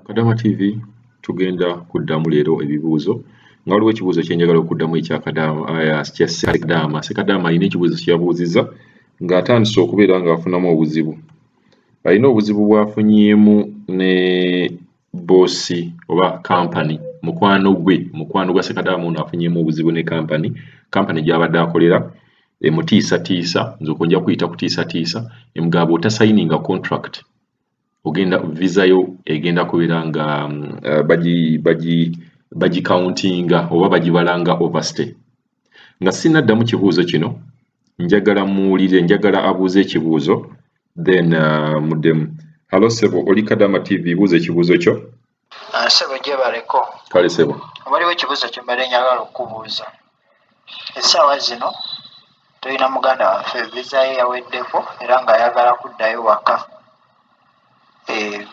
Kadama TV tugenda kuddamu leero ebibuuzo nga waliwo ekibuuzo kye njagala okuddamu ekya Kadama. Ssekadaama alina ekibuuzo kye yabuuzizza ng'atandise okubeera ng'afunamu obuzibu. Alina obuzibu bw'afunyeemu ne boosi oba kampani, mukwano gwa Ssekadaama ono afunyeemu obuzibu ne kampani gy'abadde akolera emutiisatiisa, nze okwo nja kuyita kutiisatiisa, emugamba otasayininga contract ogenda visa yo egenda kubeera nga bagikauntinga oba bagibala nga overstay. Nga sinnaddamu kibuuzo kino, njagala abuuze ekibuuzo then muddemu. Halo ssebo, oli Kadama TV, buuza ekibuuzo kyo. Ssebo gyebaleko. Kale ssebo. Waliwo ekibuuzo kye mbadde njagala okubuuza. Essaawa zino tulina muganda waffe visa ye yaweddeko era ng'ayagala kuddayo waka.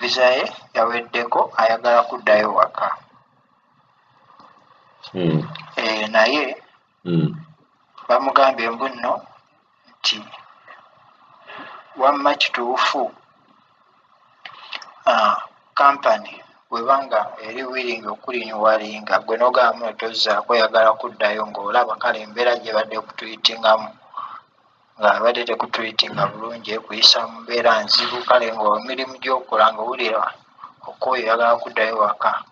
Visa ye yaweddeko ayagala kuddayo waka. Naye bamugambye mbu nno nti wamma kituufu kampani bwebanga eri willing okulinyuwalinga gwe n'ogamba tozzaako oyagala kuddayo ng'olaba kale embeera gye badde okutuyitingamu ng'abadde tekutuyitinga bulungi ekuyisa mu mbeera nzibu, kale ng'emirimu gy'okola ng'owulira okooye oyagala kuddayo waka.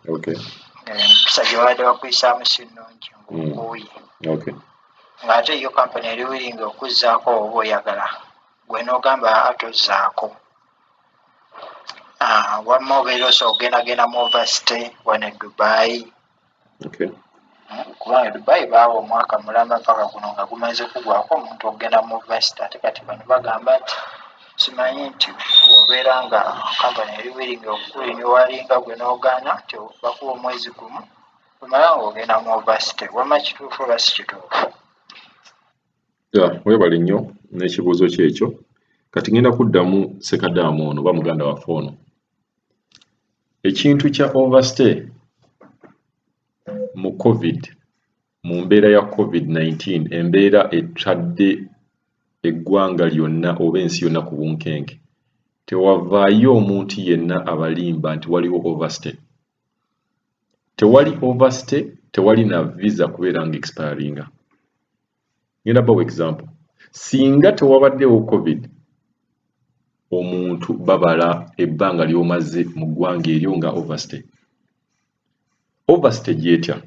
Empisa gye babadde bakuyisaamu si nnungi ng'okooye. Ng'ate yo kampani eri willing okuzzaako oba oyagala gwe n'ogamba tozzaako. Wamma obeera osobola okugendagenda mu overstay wano e Dubai. Kubanga Dubai baawa omwaka mulamba paka guno nga gumaze kugwako omuntu okugenda mu overstay, ate kati bano bagamba nti simanyi nti obeera nga kampani eri willing okukulinyuwalinga gwe n'ogaana nti bakuwa omwezi gumu omala ng'ogenda mu overstay. Wamma kituufu oba si kituufu? Weebale nnyo n'ekibuuzo kyekyo. Kati ngenda kuddamu Ssekadaama ono oba muganda waffe ono. Ekintu kya overstay mu COVID, mu mbeera ya COVID-19, embeera etadde eggwanga lyonna oba ensi yonna ku bunkenke, tewavaayo omuntu yenna abalimba nti waliwo overstay. Tewali overstay, tewali na visa kubeera nga expiringa. Ngenda bawa example. Singa tewabaddewo COVID, omuntu babala ebbanga ly'omaze mu ggwanga eryo nga overstay. Overstay gyetya?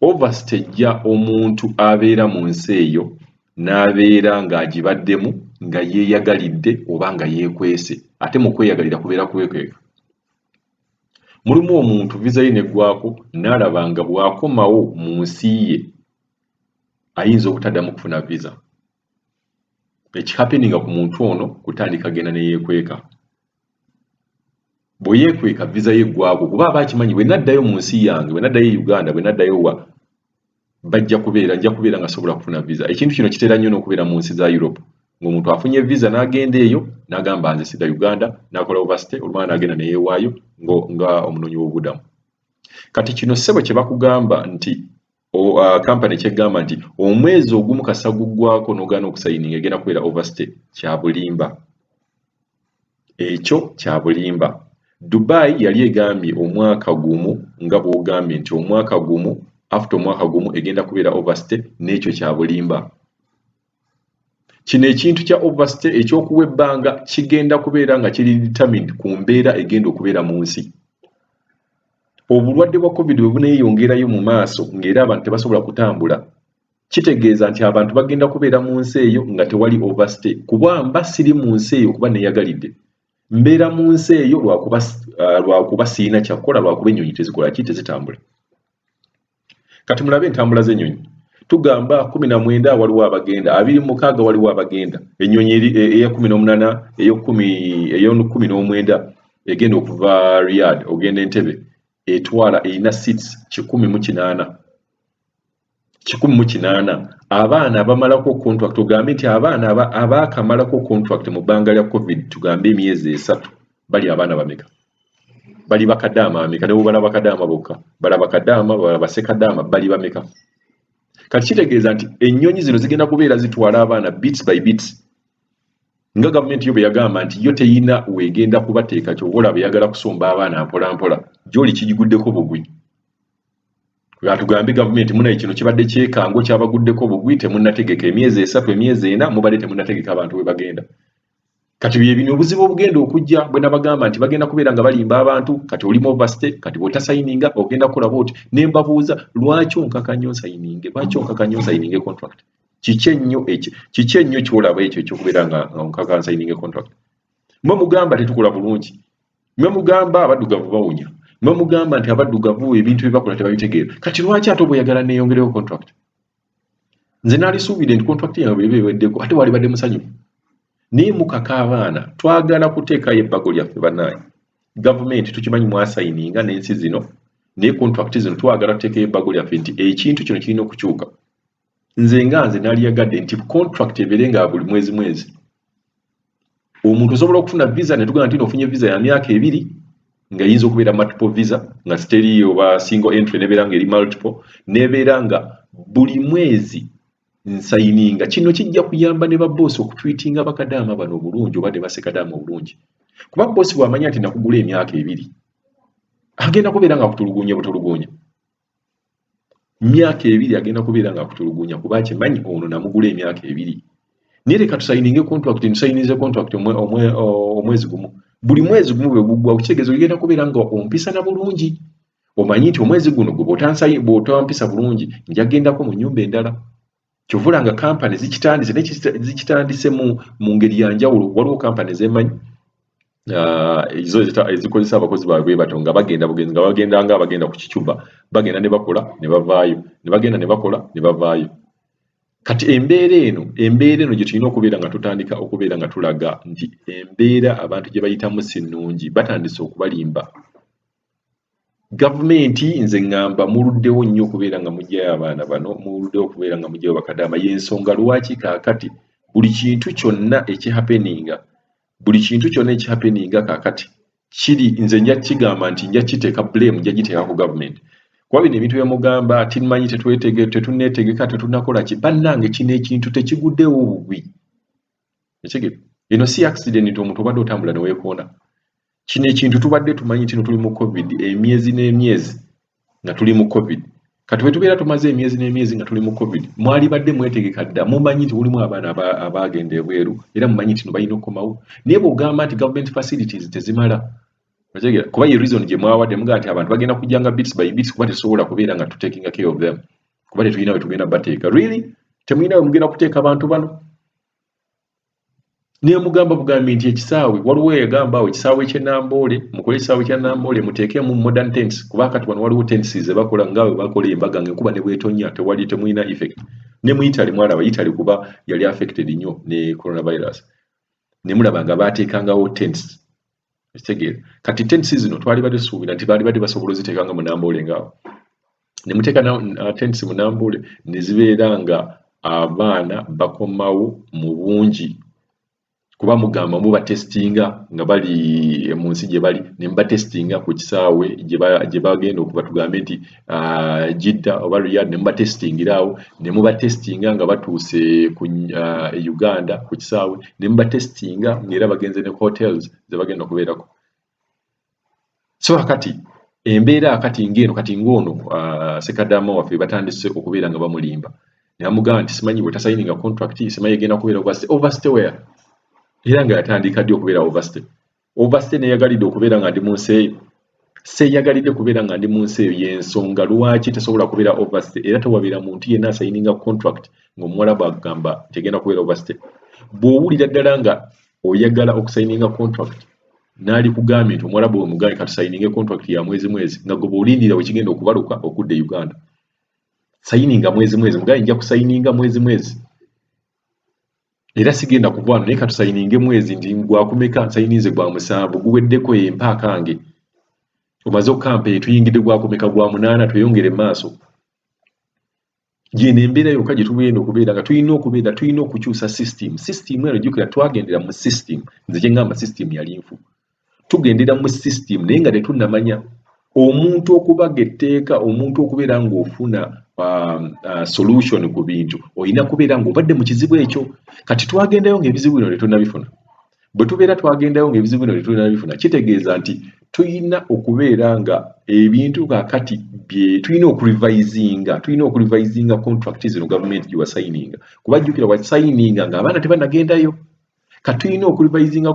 Overstay gya omuntu abeera mu nsi eyo n'abeera ng'agibaddemu nga yeeyagalidde oba nga yeekwese, ate mu kweyagalira kubeera kwekweka. Mulimu omuntu visa ye neggwaako n'alaba nga bw'akomawo mu nsi ye ayinza obutaddamu kufuna visa. Ekihappeninga ku muntu ono kutandika genda ne yeekweka. Bwe yeekweka visa ye eggwaako kuba aba akimanyi bwe naddayo mu nsi yange, bwe naddayo e Uganda, bwe naddayo nja kubeera nga sobola kufuna visa. Ekintu kino kitera nnyo n'okubeera mu nsi za Europe, ng'omuntu afunye visa n'agenda eyo n'agamba nze sidda Uganda, n'akola overstay, oluvannyuma n'agenda ne yeewaayo nga omunoonyi w'obubudamu. Kati kino ssebo kye bakugamba nti kampani kyegamba nti omwezi ogumu kasa guggwako n'ogaana okusayininga egenda kubeera overstay, kya bulimba. Ekyo kya bulimba. Dubai yali egambye omwaka gumu, nga bw'ogambye nti omwaka gumu, after omwaka gumu egenda kubeera overstay, n'ekyo kya bulimba. Kino ekintu kya overstay ekyokuwa ebbanga kigenda kubeera nga kiri determined ku mbeera egenda okubeera mu nsi. Obulwadde bwa COVID bwe buneeyongerayo mu maaso ng'era abantu tebasobola kutambula, kitegeeza nti abantu bagenda kubeera mu nsi eyo nga tewali overstay. Kuba mba siri mu nsi eyo kuba neeyagalidde. Mbeera mu nsi eyo lwakuba sirina kyakukola, lwakuba ennyonyi tezitambula. Kati mulabe entambula z'ennyonyi. Tugamba 19 waliwo abagenda, 26 waliwo abagenda. Ennyonyi eya 18 eyo19 egenda okuva Riyadh ogenda Entebbe erina seats 180. Abaana abamalako contract, tugambe nti abaana abaakamalako contract mu bbanga lya COVID, tugambe emyezi 3, bali abaana bameka? Bali bakadaama bameka? Ne bwe balaba bakadaama bokka, balaba kadaama, balaba Ssekadaama, bali bameka? Kati kitegeeza nti ennyonyi zino zigenda kubeera zitwala abaana bits by bits nga government yo beyagamba nti yo teyina wegenda kubateeka kyobola beyagala kusomba abaana mpola mpola gyoli kijiguddeko bugwi tugambe government munayi kino kibadde kyekango kyabaguddeko bugwi temunnategeka emyezi 3 emyezi 4 mubadde temunnategeka abantu we bagenda kati bye bino obuzibu obugenda okujja bwe nabagamba nti bagenda kubeera nga balimba abantu kati oli mu overstay kati bw'otasayininga ogenda kukola bwoti ne mbabuuza lwaki onkakanyo nsayininge contract kiki ennyo kyolaba ekyo ekyokubeera nga onkaka nsayininge contract mwe mugamba tetukola bulungi mwe mugamba abaddugavu bawunya mwe mugamba nti abaddugavu ebintu bye bakola tebabitegeera kati lwaki ate obweyagala neeyongerewo contract nze nalisuubire nti contract yange bebeweddeko ate wali badde musanyufu naye mukaka abaana twagala kuteekayo ebbago lyaffe bannaanyi gavumenti tukimanyi mwasayininga n'ensi zino naye contract zino twagala tuteekayo ebbago lyaffe nti ekintu kino kirina okukyuka nze nali yagadde nti contract ebeere nga buli mwezi omuntu osobola okufuna visa ne tugamba nti ofunye visa ya myaka 2 nga yinza okubeera multiple visa nga steri oba single entry nebeera nga eri multiple nebeera nga buli mwezi nsayininga kino kijja kuyamba ne baboosi okutwitinga bakadaama bano obulungi oba ne basekadaama obulungi kuba boosi bw'amanya nti nakugula emyaka 2 agenda kubeera nga akutulugunya butulugunya myaka 2 agenda kubeera nga akutulugunya kuba kimanyi ono namugula emyaka 2 naye leka tusayininge contract tusayinize contract omwezi gumu buli mwezi gumu bwe gugwa kitegeeza ogenda kubeera nga ompisa na bulungi omanyi nti omwezi guno gwe bw'otampisa bulungi njagendako mu nnyumba endala kyovula nga kampani zikitandise mu ngeri ya njawulo waliwo kampani zemanyi ezo ezikozesa abakozi baabwe bato nga bagenda bugenzi nga bagenda nga abagenda ku kicuba bagenda ne bakola ne bavaayo ne bagenda ne bakola ne bavaayo kati embeera eno gye tulina okubeera nga tutandika okubeera nga tulaga nti embeera abantu gye bayitamu si nnungi batandise okubalimba gavumenti nze ngamba muluddewo nnyo okubeera nga mugyayo abaana bano muluddewo okubeera nga mugyayo bakadaama y'ensonga lwaki kaakati buli kintu kyonna ekihapeninga kaakati kiri nze nja kigamba nti nja kiteeka blame nja giteeka ku gavumenti kuba bino ebintu byemugamba timanyi tetunneetegeka tetunnakola ki bannange kino ekintu tekiguddewo bugwi eno si accident nti omuntu obadde otambula ne weekoona kino ekintu tubadde tumanyi nti tuli mu covid emyezi n'emyezi nga tuli mu covid kati bwe tubeera tumaze emyezi n'emyezi nga tuli mu covid mwali badde mwetegeka dda mumanyi nti mulimu abaana abagenda ebweru era mumanyi nti no balina okukomawo naye bw'ogamba nti government facilities tezimala kuba ye reason gye mwawadde mugaa nti abantu bagenda kujjanga bits by bits kuba tesobola kubeera nga tutakinga care of them kuba tetulina we tugenda bateeka really temulina we mugenda kuteeka abantu bano naye mugamba bugambi nti ekisaawe waliwo yagamba awo ekisaawe ky'Ennamboole mukole ekisaawe kya Nnamboole muteekemu modern tents kuba kati wano waliwo tents zebakola ngawe bakola embaga ng'enkuba ne bwetonya temulina effect ne mu Italy mwalaba Italy kuba yali affected nnyo ne coronavirus ne mulaba nga baateekangawo tents ekitegeera kati tents zino twali batesuubira nti baali badde basobola oziteekanga mu Nnamboole ngaawo ne muteeka tents mu Nnamboole ne zibeera nga abaana bakomawo mu bungi kuba mugamba mubatestinga nga bali mu nsi gye bali ne mubatestinga ku kisaawe gye bagenda okuba tugambe nti Jidda oba Riyadh ne mubatestingiraawo ne mubatestinga nga batuuse ku Uganda ku kisaawe ne mubatestinga ng'era bagenze ne hotels ze bagenda okubeerako so kati embeera kati ng'eno kati ng'ono sekadaama waffe batandise okubeera nga bamulimba ne bamugamba nti simanyi bwe tasayininga contract simanyi egenda kubeera overstay where era nga yatandika ddi okubeera overstay neyagalidde okubeera nga ndi mu nsi eyo seyagalidde kubeera nga ndi mu nsi eyo y'ensonga lwaki tesobola kubeera overstay era tewabeera muntu yenna asayininga contract ng'omuwala bw'agamba tegenda kubeera overstay bw'owulira ddala nga oyagala okusayininga contract n'ali kugambye nti omuwala bwe mugaye katusayininge contract ya mwezi nga gwe bw'olindira we kigenda okubaluka okudda e Uganda sayininga mwezi mugaye nja kusayininga mwezi era sigenda kuvaano naye katusayininge mwezi ndi gwakumeka nsayinize gwa 7 guweddeko empaakange omaze okampe tuyingidde gwakumeka gwa 8 tweyongere maaso gye embeera yokka gye tugenda okubeera nga tulina okukyusa system eno jjukira twagendera mu system nze gye ngamba system yali nfu tugendera mu system naye nga tetunnamanya omuntu okubaga etteeka omuntu okubeera ng'ofuna solution ku bintu olina kubeera ng'obadde mu kizibu ekyo kati twagendayo ng'ebizibu bino tetunnabifuna bwe tubeera twagendayo ng'ebizibu bino tetulina bifuna kitegeeza nti tulina okubeera nga ebintu kaakati tulina okurivisinga contract zino gavumenti gye wasayininga kuba jjukira wasayininga ng'abaana tebannagendayo kati tulina okurivisinga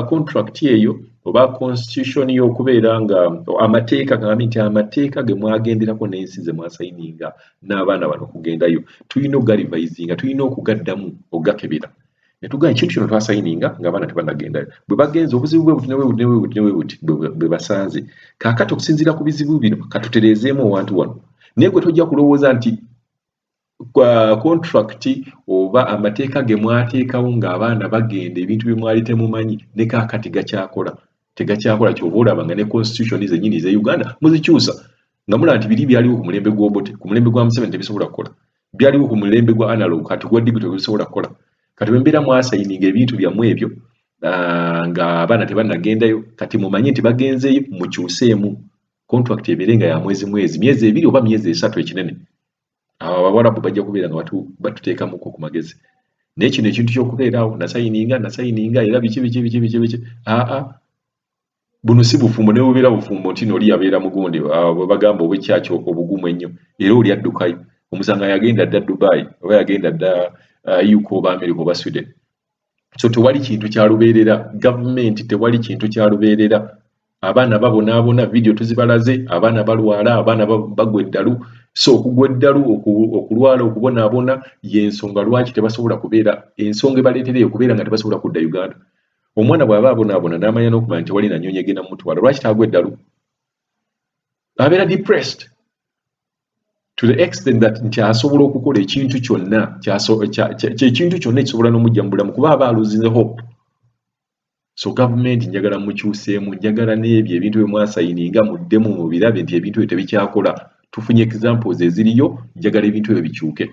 contract eyo oba constitution y'okubeera nga amateeka gambi nti amateeka ge mwagenderako n'ensi ze mwasayininga n'abaana bano okugendayo tulina okugarivisinga tulina okugaddamu okugakebera ne tugamba ekintu kino twasayininga ng'abaana tebannagendayo bwe bagenze obuzibu bwe buti ne bwe buti bwe basanze kaakati okusinziira ku bizibu bino katutereezeemu owantu wano naye gwe tojja kulowooza nti contract oba amateeka ge mwateekawo ng'abaana bagenda ebintu bye mwali temumanyi ne kaakati tegakyakola kyova olaba nga ne constitution zennyini ze Uganda muzikyusa nga mulaba nti biri byaliwo ku mulembe gw'Obote ku mulembe gwa Museveni tebisobola kukola byaliwo ku mulembe gwa analog kati gwa digital tebisobola kukola kati bwe mbeera mwasayininga ebintu byammwe ebyo ng'abaana tebannagendayo kati mumanyi nti bagenzeeyo mukyuseemu contract ebeere nga ya myezi 2 oba myezi 3 ekinene abawarabu bajja kubeera nga batuteekamuko ku magezi naye kino ekintu ky'okubeeraawo nasayininga era biki buno si bufumbo ne bubeera bufumbo nti noli yabeera mugonde bwe bagamba obwekyaki obugumu ennyo era oli addukayo omusanga yagenda dda Dubai oba yagenda dda UK oba America oba Sweden so tewali kintu kyalubeerera gavumenti tewali kintu kyalubeerera abaana babonaabona video tuzibalaze abaana balwala abaana bagwa eddalu so okugwa eddalu okulwala okubonaabona y'ensonga lwaki tebasobola kubeera ensonga ebaleetereyo kubeera nga tebasobola kudda Uganda omwana bw'aba abonaabona n'amanya n'okumanya nti wali nanyonyi egenda mutwala lwaki taagwa eddalu abeera depressed to the extent that nti asobola okukola ekintu kyonna ekintu kyonna ekisobola n'omujja mu bulamu kuba aba aluzinze hope so gavumenti njagala mukyuseemu njagala n'ebyo ebintu bye mwasayininga muddemu mu birabe nti ebintu byo tebikyakola tufunye examples eziriyo njagala ebintu ebyo bikyuke